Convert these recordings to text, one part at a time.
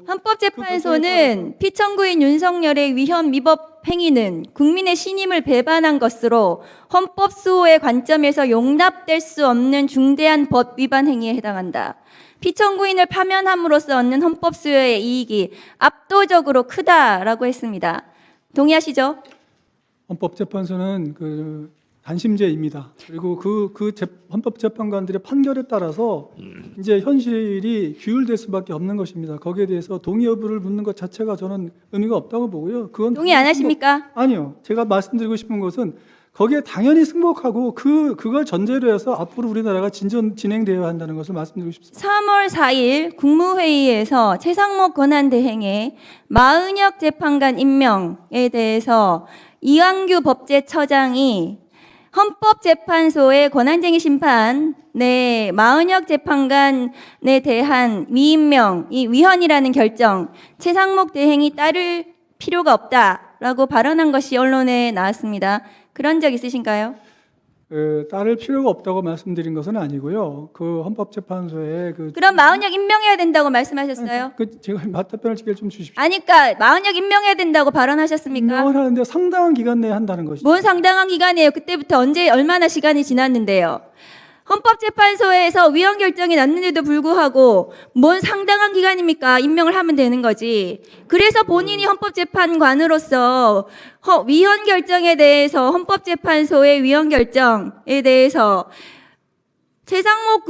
헌법재판소는 피청구인 윤석열의 위헌 위법 행위는 국민의 신임을 배반한 것으로 헌법 수호의 관점에서 용납될 수 없는 중대한 법 위반 행위에 해당한다. 피청구인을 파면함으로써 얻는 헌법 수호의 이익이 압도적으로 크다라고 했습니다. 동의하시죠? 헌법재판소는 단심제입니다. 그리고 헌법재판관들의 판결에 따라서 이제 현실이 규율될 수밖에 없는 것입니다. 거기에 대해서 동의 여부를 묻는 것 자체가 저는 의미가 없다고 보고요. 그건 동의 안 하십니까? 아니요. 제가 말씀드리고 싶은 것은 거기에 당연히 승복하고 그걸 전제로 해서 앞으로 우리나라가 진행되어야 한다는 것을 말씀드리고 싶습니다. 3월 4일 국무회의에서 최상목 권한대행의 마은혁 재판관 임명에 대해서 이완규 법제처장이 헌법재판소의 권한쟁의 심판에 마은혁 재판관에 대한 위임명, 이 위헌이라는 결정, 최상목 대행이 따를 필요가 없다라고 발언한 것이 언론에 나왔습니다. 그런 적 있으신가요? 따를 필요가 없다고 말씀드린 것은 아니고요. 헌법재판소의 그럼 마은혁 임명해야 된다고 말씀하셨어요? 제가 맞답변을 좀 주십시오. 아니, 그러니까 마은혁 임명해야 된다고 발언하셨습니까? 임명을 하는데 상당한 기간 내에 한다는 것이죠. 뭔 상당한 기간이에요? 그때부터 언제 얼마나 시간이 지났는데요? 헌법재판소에서 위헌 결정이 났는데도 불구하고 뭔 상당한 기간입니까? 임명을 하면 되는 거지. 그래서 본인이 헌법재판관으로서 위헌 결정에 대해서 헌법재판소의 위헌 결정에 대해서 최상목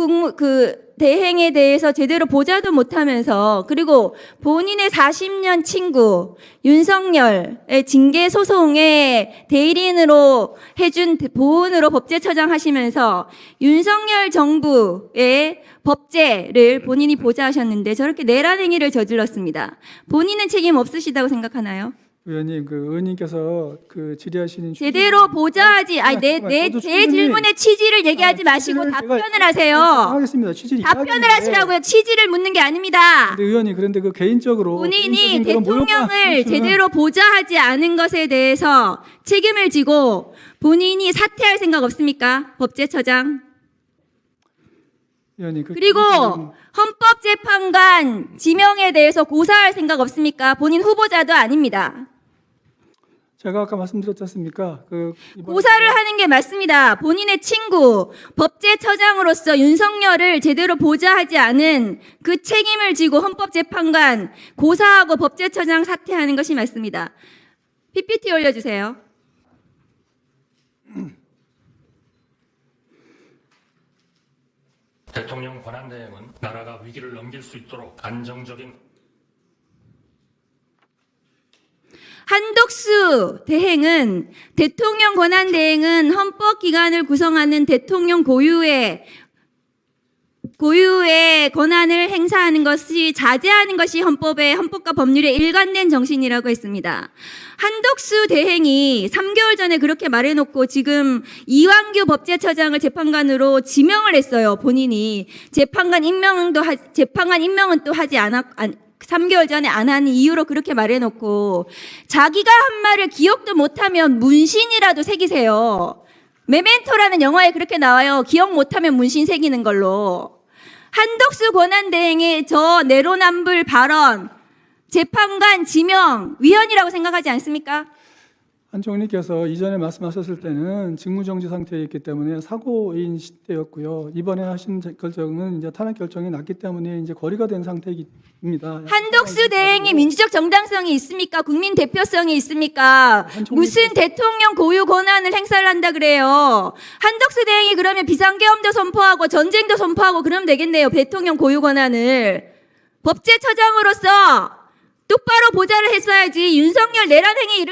대행에 대해서 제대로 보자도 못하면서 그리고 본인의 40년 친구 윤석열의 징계 소송의 대리인으로 해준 보훈으로 법제처장 하시면서 윤석열 정부의 법제를 본인이 보좌하셨는데 저렇게 내란 행위를 저질렀습니다. 본인은 책임 없으시다고 생각하나요? 의원님, 의원님께서 질의하시는 제대로 보좌하지. 제 질문의 취지를 얘기하지 마시고 답변을 하세요. 하겠습니다. 취지를 답변을 하시라고요. 취지를 묻는 게 아닙니다. 근데 의원님, 그런데 개인적으로 본인이 대통령을 제대로 보좌하지 않은 것에 대해서 책임을 지고 본인이 사퇴할 생각 없습니까? 법제처장. 의원님, 그리고 헌법재판관 지명에 대해서 고사할 생각 없습니까? 본인 후보자도 아닙니다. 제가 아까 말씀드렸지 않습니까? 고사를 하는 게 맞습니다. 본인의 친구, 법제처장으로서 윤석열을 제대로 보좌하지 않은 그 책임을 지고 헌법재판관 고사하고 법제처장 사퇴하는 것이 맞습니다. PPT 올려주세요. 대통령 권한대행은 나라가 위기를 넘길 수 있도록 안정적인 한덕수 대행은 대통령 권한대행은 헌법기관을 구성하는 대통령 고유의 권한을 행사하는 것이 자제하는 것이 헌법과 법률의 일관된 정신이라고 했습니다. 한덕수 대행이 3개월 전에 그렇게 말해놓고 지금 이완규 법제처장을 재판관으로 지명을 했어요. 본인이 재판관 임명은 또 하지 않았. 3개월 전에 안 하는 이유로 그렇게 말해놓고 자기가 한 말을 기억도 못하면 문신이라도 새기세요. 메멘토라는 영화에 그렇게 나와요. 기억 못하면 문신 새기는 걸로. 한덕수 권한대행의 저 내로남불 발언 재판관 지명 위헌이라고 생각하지 않습니까? 한 총리께서 이전에 말씀하셨을 때는 직무정지 상태에 있기 때문에 사고인 시대였고요. 이번에 하신 결정은 이제 탄핵 결정이 났기 때문에 이제 거리가 된 상태입니다. 한덕수 대행이 민주적 정당성이 있습니까? 국민 대표성이 있습니까? 무슨 대통령 고유 권한을 행사를 한다 그래요? 한덕수 대행이 그러면 비상계엄도 선포하고 전쟁도 선포하고 그러면 되겠네요. 대통령 고유 권한을. 법제처장으로서 똑바로 보좌를 했어야지. 윤석열 내란 행위